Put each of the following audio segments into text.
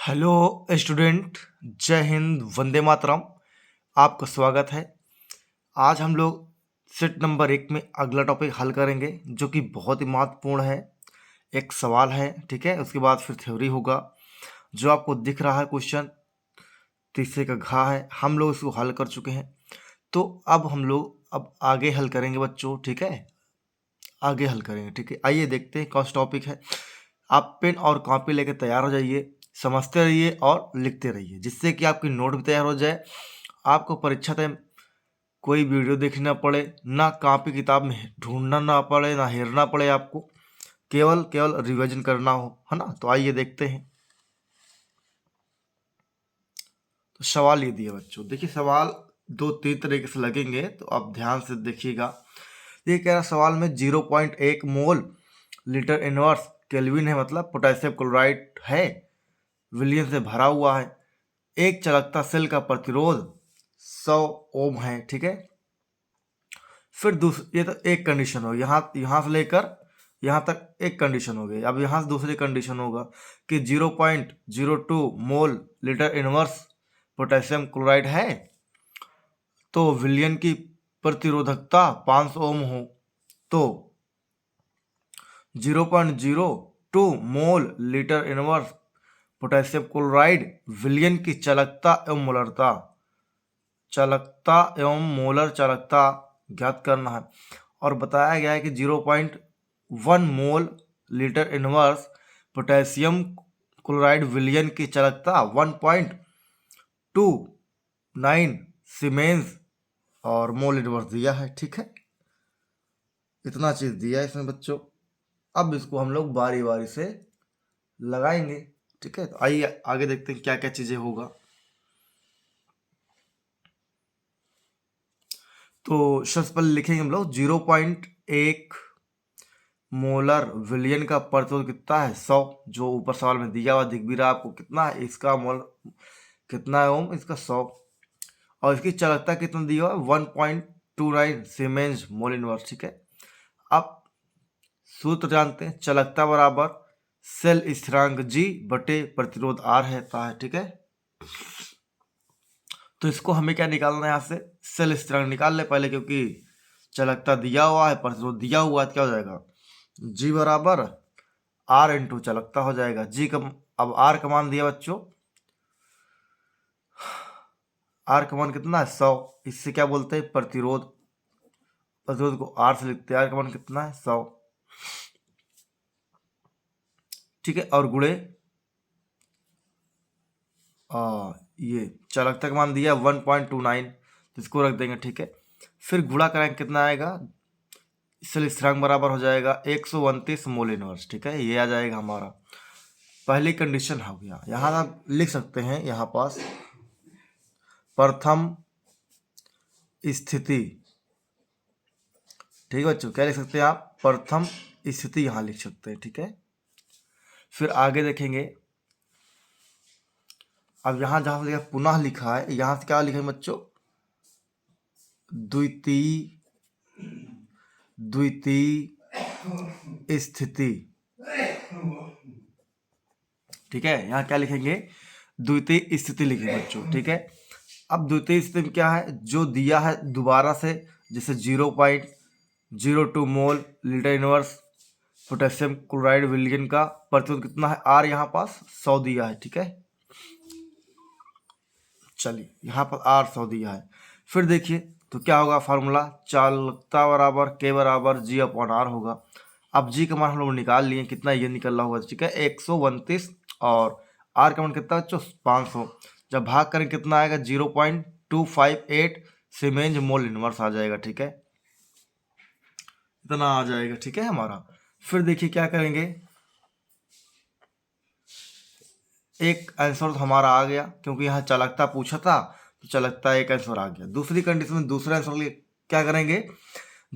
Hello student. जय हिंद, वंदे मातरम। आपका स्वागत है। आज हम लोग सेट नंबर 1 में अगला टॉपिक हल करेंगे जो कि बहुत ही महत्वपूर्ण है। एक सवाल है, ठीक है। उसके बाद फिर थ्योरी होगा। जो आपको दिख रहा है क्वेश्चन, तीसरे का घा है, हम लोग इसको हल कर चुके हैं। तो अब हम लोग आगे हल करेंगे बच्चों, ठीक है। आगे हल करेंगे, ठीक है। आइए देखते हैं कौन सा टॉपिक है। आप पेन और कॉपी लेकर तैयार हो जाइए, समझते रहिए और लिखते रहिए, जिससे कि आपकी नोट भी तैयार हो जाए। आपको परीक्षा टाइम कोई वीडियो देखना पड़े ना, कॉपी किताब में ढूंढना ना पड़े, ना हेरना पड़े, आपको केवल केवल रिवीजन करना हो, है ना। तो आइए देखते हैं। तो सवाल ये दिया बच्चों, देखिए सवाल दो तीन तरीके से लगेंगे, तो आप ध्यान से देखिएगा। ये कह रहा सवाल में 0.1 मोल लीटर इनवर्स केल्विन है, मतलब पोटेशियम क्लोराइड है, विलियन से भरा हुआ है। एक चलकता सेल का प्रतिरोध 100 ओम है, ठीक है। फिर ये तो एक कंडीशन हो, यहाँ से लेकर यहाँ तक एक कंडीशन हो गई। अब यहाँ से दूसरी कंडीशन होगा कि 0.02 mole litre inverse potassium chloride है, तो विलियन की प्रतिरोधकता 500 ओम हो, तो 0.02 mole litre inverse potassium chloride विलियन की चालकता एवं मोलर चालकता ज्ञात करना है। और बताया गया है कि 0.1 mole litre inverse potassium chloride विलियन की चालकता 1.29 सीमेंस और मोल इनवर्स दिया है, ठीक है। इतना चीज दिया है इसमें बच्चों। अब इसको हम लोग बारी बारी से लगाएंगे, ठीक है। तो आइए आगे देखते हैं क्या क्या चीजें होगा। तो सबसे पहले लिखेंगे हम लोग 0.1 मोलर विलियन का प्रतिरोध कितना है, 100। जो ऊपर सवाल में दिया हुआ दिख भी रहा है आपको, कितना है इसका मोल, कितना है ओम, इसका 100। और इसकी चालकता कितना दिया हुआ है, 1.29 सीमेंस मोल इनवर्स, ठीक है। अब सूत्र जानते हैं, चालकता बराबर सेल स्थिरांक जी बटे प्रतिरोध आर है, ठीक है। तो इसको हमें क्या निकालना है, यहाँ से सेल स्थिरांक निकाल ले पहले, क्योंकि चालकता दिया हुआ है, प्रतिरोध दिया हुआ है, क्या हो जाएगा, जी बराबर आर इंटू चालकता हो जाएगा। जी का अब आर का मान दिया बच्चों, आर का मान कितना है, 100। इससे क्या बोलते हैं, प्रतिरोध। प्रतिरोध को आर से लिखते हैं, आर का मान कितना है, 100, ठीक है। और गुणे ये चालकता का मान दिया 1.29, तो इसको रख देंगे, ठीक है। फिर गुणा करेंगे, कितना आएगा, इससे स्थिरांक बराबर हो जाएगा 129 मोल इनवर्स, ठीक है। ये आ जाएगा हमारा पहली कंडीशन हो गया। यहाँ आप लिख सकते हैं, यहाँ पास प्रथम स्थिति, ठीक है बच्चों। क्या लिख सकते हैं आप, प्रथम स्थिति यहाँ लिख सकते हैं, ठीक है। फिर आगे देखेंगे। अब यहाँ जहां से पुनः लिखा है, यहाँ से क्या लिखा है बच्चों, द्वितीय स्थिति, ठीक है। यहाँ क्या लिखेंगे, द्वितीय स्थिति लिखेंगे बच्चों, ठीक है। अब द्वितीय स्थिति में क्या है, जो दिया है दोबारा से, जैसे 0.02 mole litre inverse potassium chloride विलियन का प्रतिरोध कितना है, आर यहाँ पास 100 दिया है, ठीक है। चलिए यहाँ पर आर 100 दिया है। फिर देखिए तो क्या होगा फार्मूला, चालकता बराबर के बराबर जी अपॉन आर होगा। अब जी का मान हम लोग निकाल लिए, कितना ये निकल रहा होगा, ठीक है, 129, और आर का मान कितना बच्चों, 500। जब भाग करें कितना आएगा, 0.258 सीमेंस मोल इनवर्स आ जाएगा, ठीक है। इतना आ जाएगा, ठीक है हमारा। फिर देखिए क्या करेंगे, एक आंसर तो हमारा आ गया, क्योंकि यहाँ चालकता पूछा था, तो चालकता एक आंसर आ गया। दूसरी कंडीशन में दूसरा आंसर लिए क्या करेंगे,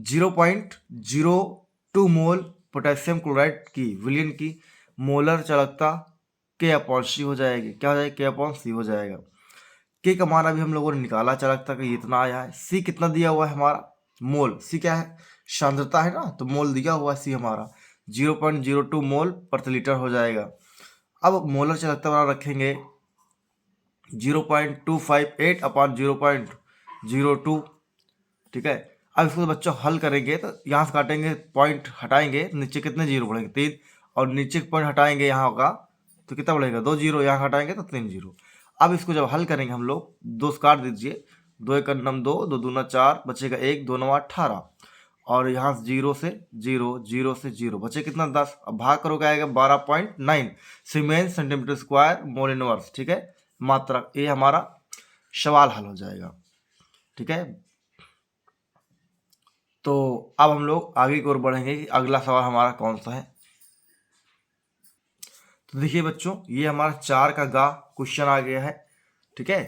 0.02 मोल पोटेशियम क्लोराइड की विलियन की मोलर चालकता के अपॉन सी हो जाएगी। क्या हो जाएगा, के अपॉन सी हो जाएगा। के का मान अभी हम लोगों ने निकाला, चालकता का इतना आया है। सी कितना दिया हुआ है हमारा, मोल, सी क्या है, सांद्रता है ना, तो मोल दिया हुआ है सी हमारा 0.02 मोल प्रति लीटर हो जाएगा। अब मोलर चालकता वाला रखेंगे 0.258 अपॉन 0.02, ठीक है। अब इसको बच्चों हल करेंगे तो यहाँ से काटेंगे, पॉइंट हटाएंगे, नीचे कितने जीरो बढ़ेंगे 3, और नीचे पॉइंट हटाएंगे यहाँ का तो कितना बढ़ेगा 2 जीरो, यहाँ हटाएंगे तो 3 जीरो। अब इसको जब हल करेंगे हम लोग, 2 से काट दीजिए, 2 एक नम 2, 2 दूना 4, बचेगा 1, 2 9 18, और यहाँ से 0 से 0, 0 से 0, बचे कितना 10। अब भाग करोगे आएगा 12.9 siemens centimetre square mole inverse, ठीक है, मात्रा। ये हमारा सवाल हल हो जाएगा, ठीक है। तो अब हम लोग आगे की ओर बढ़ेंगे कि अगला सवाल हमारा कौन सा है। तो देखिए बच्चों, ये हमारा 4 का गा क्वेश्चन आ गया है, ठीक है।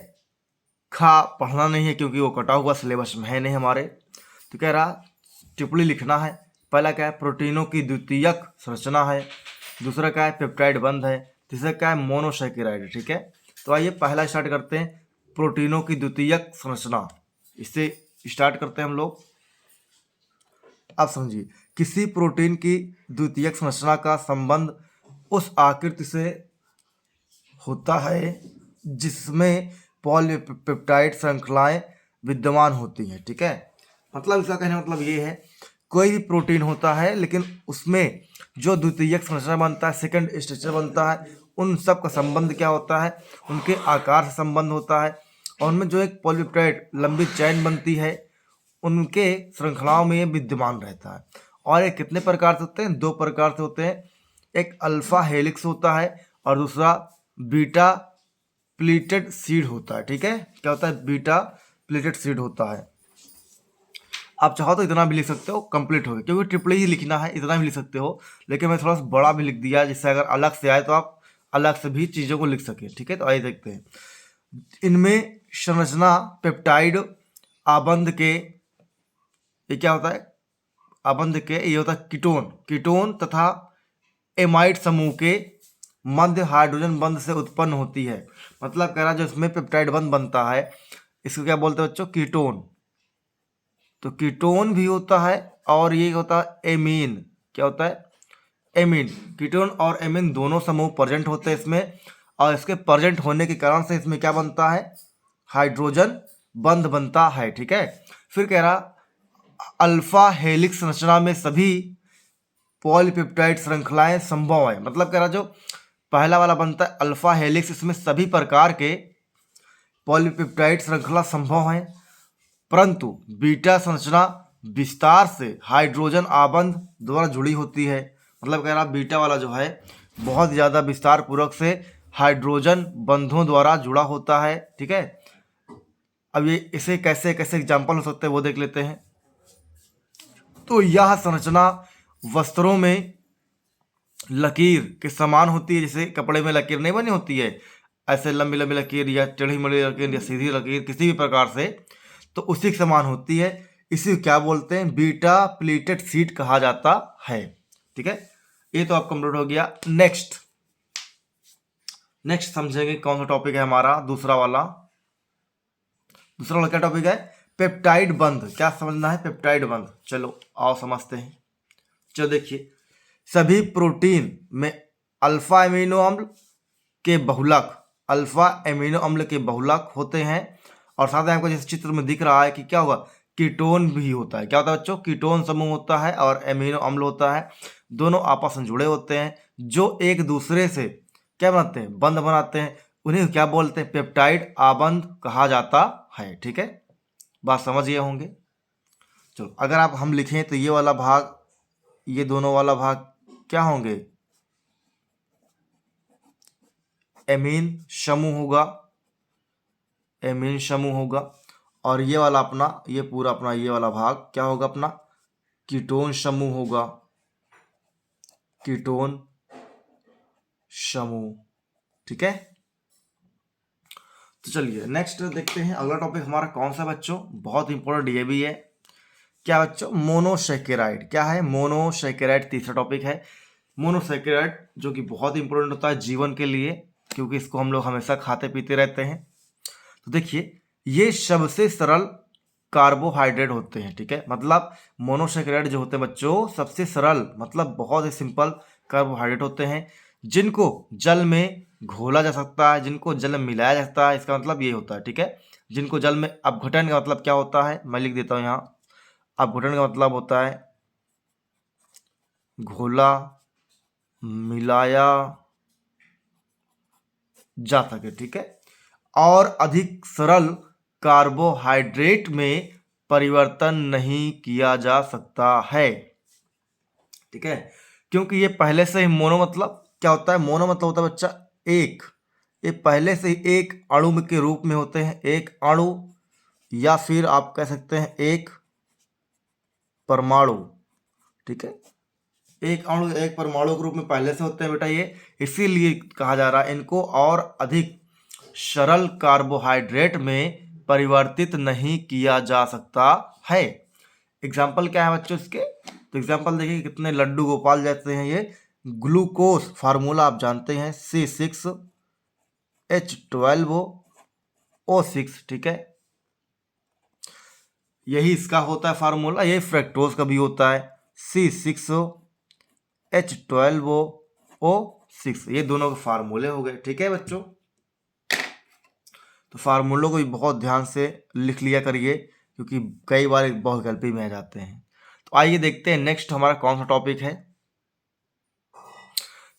खा पढ़ना नहीं है क्योंकि वो कटा हुआ सिलेबस में है नहीं हमारे। तो कह रहा टिप्पणी लिखना है। पहला क्या है, प्रोटीनों की द्वितीयक संरचना है। दूसरा क्या है, पेप्टाइड बंध है। तीसरा क्या है, मोनोसैकेराइड, ठीक है। तो आइए पहला स्टार्ट करते हैं, प्रोटीनों की द्वितीयक संरचना। इससे स्टार्ट करते हैं हम लोग। अब समझिए, किसी प्रोटीन की द्वितीयक संरचना का संबंध उस आकृति से होता है जिसमें पॉलीपेप्टाइड श्रृंखलाएं विद्यमान होती हैं, ठीक है। मतलब इसका कहने का मतलब ये है, कोई भी प्रोटीन होता है लेकिन उसमें जो द्वितीयक संरचना बनता है, सेकंड स्ट्रक्चर बनता है, उन सब का संबंध क्या होता है, उनके आकार से संबंध होता है, और उनमें जो एक पॉलीपेप्टाइड लंबी चैन बनती है उनके श्रृंखलाओं में ये विद्यमान रहता है। और ये कितने प्रकार से होते हैं, 2 प्रकार से होते हैं। एक अल्फा हेलिक्स होता है और दूसरा बीटा प्लीटेड सीड होता है, ठीक है। क्या होता है, बीटा प्लीटेड सीड होता है। आप चाहो तो इतना भी लिख सकते हो, कंप्लीट हो गया, क्योंकि टिप्पणी ही लिखना है, इतना भी लिख सकते हो, लेकिन मैं थोड़ा सा बड़ा भी लिख दिया जिससे अगर अलग से आए तो आप अलग से भी चीज़ों को लिख सके, ठीक है। तो आइए देखते हैं। इनमें संरचना पेप्टाइड आबंध के, ये क्या होता है, आबंध के, ये होता है कीटोन तथा एमाइड समूह के मध्य हाइड्रोजन बंध से उत्पन्न होती है। मतलब कह रहा है जो इसमें पेप्टाइड बंध बनता है इसको क्या बोलते हैं बच्चों, कीटोन। तो कीटोन भी होता है और ये होता है एमीन। क्या होता है, एमीन। कीटोन और एमीन दोनों समूह प्रेजेंट होते हैं इसमें, और इसके प्रेजेंट होने के कारण से इसमें क्या बनता है, हाइड्रोजन बंध बनता है, ठीक है। फिर कह रहा अल्फा हेलिक्स संरचना में सभी पॉलीपेप्टाइड श्रृंखलाएं संभव है। मतलब कह रहा जो पहला वाला बनता है अल्फा हेलिक्स, इसमें सभी प्रकार के पॉलीपेप्टाइड श्रृंखला संभव है, परंतु बीटा संरचना विस्तार से हाइड्रोजन आबंध द्वारा जुड़ी होती है। मतलब कह रहा बीटा वाला जो है बहुत ज़्यादा विस्तार पूर्वक से हाइड्रोजन बंधों द्वारा जुड़ा होता है, ठीक है। अब ये इसे कैसे कैसे एग्जाम्पल हो सकते हैं वो देख लेते हैं। तो यह संरचना वस्त्रों में लकीर के समान होती है, जैसे कपड़े में लकीर नहीं बनी होती है, ऐसे लंबी लंबी लकीर या टेढ़ी मेढ़ी लकीर या सीधी लकीर किसी भी प्रकार से, तो उसी के समान होती है। इसी को क्या बोलते हैं, बीटा प्लीटेड सीड कहा जाता है, ठीक है। ये तो आप कंप्लीट हो गया। नेक्स्ट समझेंगे कौन सा टॉपिक है हमारा, दूसरा वाला क्या टॉपिक है, पेप्टाइड बंध। क्या समझना है, पेप्टाइड बंध। चलो आओ समझते हैं। चलो देखिए, सभी प्रोटीन में अल्फा एमिनो अम्ल के बहुलक होते हैं, और साथ ही आपको जैसे चित्र में दिख रहा है कि क्या होगा, कीटोन भी होता है। क्या होता है बच्चों, कीटोन समूह होता है और एमिनो अम्ल होता है। दोनों आपस में जुड़े होते हैं जो एक दूसरे से क्या बनाते हैं, बंध बनाते हैं। उन्हें क्या बोलते हैं, पेप्टाइड आबंध कहा जाता है, ठीक है। बात समझ गए होंगे। चलो अगर आप हम लिखें तो ये वाला भाग, ये दोनों वाला भाग क्या होंगे, एमीन समूह होगा, और ये वाला अपना, ये पूरा अपना ये वाला भाग क्या होगा, अपना कीटोन समूह होगा, कीटोन समूह, ठीक है। तो चलिए नेक्स्ट देखते हैं, अगला टॉपिक हमारा कौन सा बच्चों, बहुत इंपॉर्टेंट ये भी है। क्या बच्चों, मोनोसैकेराइड। क्या है, मोनोसैकेराइड तीसरा टॉपिक है। मोनोसैकेराइड जो कि बहुत इंपॉर्टेंट होता है जीवन के लिए, क्योंकि इसको हम लोग हमेशा खाते पीते रहते हैं। तो देखिए, ये सबसे सरल कार्बोहाइड्रेट होते हैं, ठीक है। मतलब मोनोसैकेराइड जो होते हैं बच्चों सबसे सरल, मतलब बहुत ही सिंपल कार्बोहाइड्रेट होते हैं जिनको जल में घोला जा सकता है, जिनको जल में मिलाया जा सकता है, इसका मतलब ये होता है। ठीक है, जिनको जल में, अपघटन का मतलब क्या होता है, मैं लिख देता हूँ यहाँ। अपघटन का मतलब होता है घोला मिलाया जा सके। ठीक है, और अधिक सरल कार्बोहाइड्रेट में परिवर्तन नहीं किया जा सकता है। ठीक है, क्योंकि ये पहले से ही मोनो, मतलब क्या होता है, मोनो मतलब होता है बच्चा एक, ये पहले से ही एक अणु के रूप में होते हैं, एक अणु, या फिर आप कह सकते हैं एक परमाणु। ठीक है, एक अणु एक परमाणु के रूप में पहले से होते हैं बेटा ये, इसीलिए कहा जा रहा है इनको और अधिक सरल कार्बोहाइड्रेट में परिवर्तित नहीं किया जा सकता है। एग्जाम्पल क्या है बच्चों इसके, तो एग्जाम्पल देखिए कितने लड्डू गोपाल जैसे हैं ये। ग्लूकोज फार्मूला आप जानते हैं C6H12O6। ठीक है, यही इसका होता है फार्मूला। यही फ्रक्टोज का भी होता है C6H12O6। ये दोनों के फार्मूले हो गए। ठीक है बच्चों, तो फार्मूलों को भी बहुत ध्यान से लिख लिया करिए, क्योंकि कई बार बहुविकल्पी में आ जाते हैं। तो आइए देखते हैं नेक्स्ट हमारा कौन सा टॉपिक है।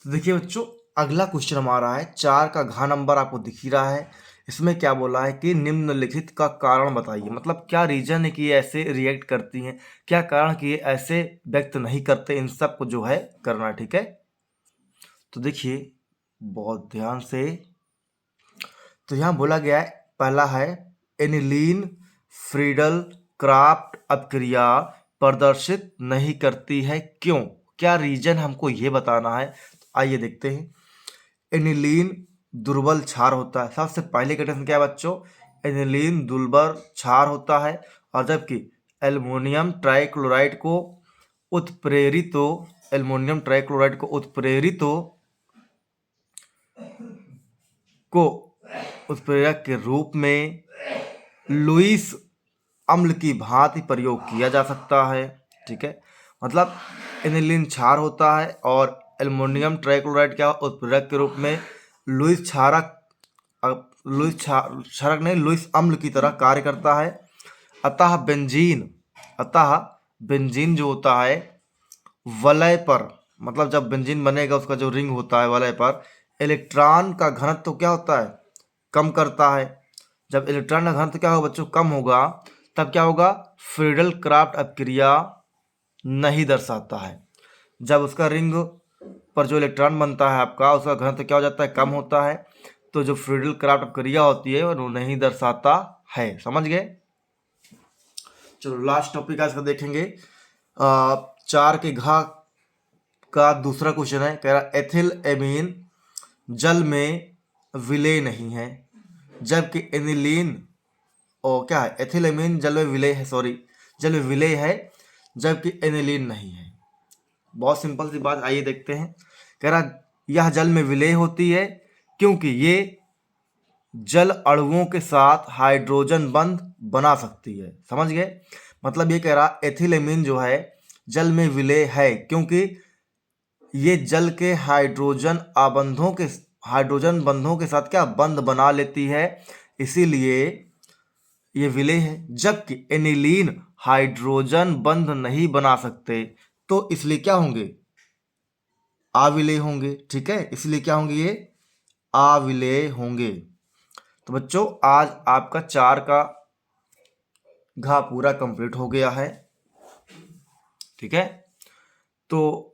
तो देखिए बच्चों, अगला क्वेश्चन हमारा है 4 का घ नंबर आपको दिख ही रहा है। इसमें क्या बोला है कि निम्नलिखित का कारण बताइए, मतलब क्या रीजन है कि ये ऐसे रिएक्ट करती हैं, क्या कारण कि ये ऐसे व्यक्त नहीं करते, इन सब को जो है करना। ठीक है, तो देखिए बहुत ध्यान से, तो यहाँ बोला गया है, पहला है एनिलीन फ्रीडल क्राफ्ट अपक्रिया प्रदर्शित नहीं करती है, क्यों, क्या रीजन हमको ये बताना है। तो आइए देखते हैं। एनिलीन दुर्बल क्षार होता है, सबसे पहले कंडीशन क्या है बच्चों, एनिलीन दुर्बल क्षार होता है, और जबकि एल्युमिनियम ट्राइक्लोराइड को उत्प्रेरित उत्प्रेरक के रूप में लुईस अम्ल की भांति प्रयोग किया जा सकता है। ठीक है, मतलब एनिलीन क्षार होता है और एल्युमिनियम ट्राइक्लोराइड क्या उत्प्रेरक के रूप में लुईस अम्ल की तरह कार्य करता है। अतः बेंजीन जो होता है वलय पर, मतलब जब बेंजीन बनेगा उसका जो रिंग होता है वलय पर, इलेक्ट्रॉन का घनत्व तो क्या होता है, कम करता है। जब इलेक्ट्रॉन का घनत्व क्या होगा बच्चों, कम होगा, तब क्या होगा, फ्रीडल क्राफ्ट अपक्रिया नहीं दर्शाता है। जब उसका रिंग पर जो इलेक्ट्रॉन बनता है आपका, उसका घनत्व क्या हो जाता है, कम होता है, तो जो फ्रीडल क्राफ्ट अपक्रिया होती है वो नहीं दर्शाता है। समझ गए। चलो लास्ट टॉपिक आज का देखेंगे। 4 के घ का दूसरा क्वेश्चन है, कह रहा एथिल एमीन जल में विलय नहीं है, जबकि एनिलीन क्या है, एथिल एमीन जल में विलय है, जल में विलय है, जबकि एनिलीन नहीं है। बहुत सिंपल सी बात, आइए देखते हैं। कह रहा यह जल में विलय होती है क्योंकि ये जल अणुओं के साथ हाइड्रोजन बंध बना सकती है। समझ गए, मतलब ये कह रहा एथिलेमीन जो है जल में विलय है क्योंकि ये जल के हाइड्रोजन बंधों के साथ क्या बंध बना लेती है, इसीलिए ये विलय है। जबकि एनिलीन हाइड्रोजन बंध नहीं बना सकते, तो इसलिए क्या होंगे, अविलेय होंगे। ठीक है, इसलिए क्या होंगे, ये अविलेय होंगे। तो बच्चों आज आपका 4 का घ पूरा कंप्लीट हो गया है। ठीक है, तो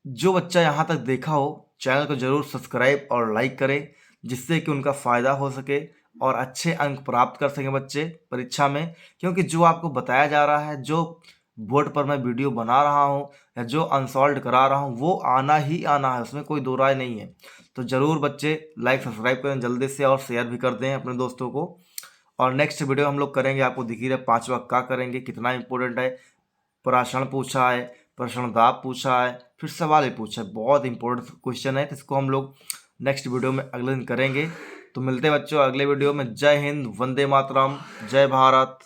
जो बच्चा यहाँ तक देखा हो चैनल को जरूर सब्सक्राइब और लाइक करें, जिससे कि उनका फ़ायदा हो सके और अच्छे अंक प्राप्त कर सकें बच्चे परीक्षा में। क्योंकि जो आपको बताया जा रहा है, जो बोर्ड पर मैं वीडियो बना रहा हूँ या जो अनसॉल्व करा रहा हूँ, वो आना ही आना है, उसमें कोई दो राय नहीं है। तो ज़रूर बच्चे लाइक सब्सक्राइब करें जल्दी से और शेयर भी कर दें अपने दोस्तों को। और नेक्स्ट वीडियो हम लोग करेंगे, आपको दिख ही रहा 5वां का करेंगे, कितना इंपॉर्टेंट है। प्राशन पूछा है, प्रश्न दाब पूछा है, फिर सवाल भी पूछा है, बहुत इंपॉर्टेंट क्वेश्चन है। तो इसको हम लोग नेक्स्ट वीडियो में अगले दिन करेंगे। तो मिलते हैं बच्चों अगले वीडियो में। जय हिंद, वंदे मातरम, जय भारत।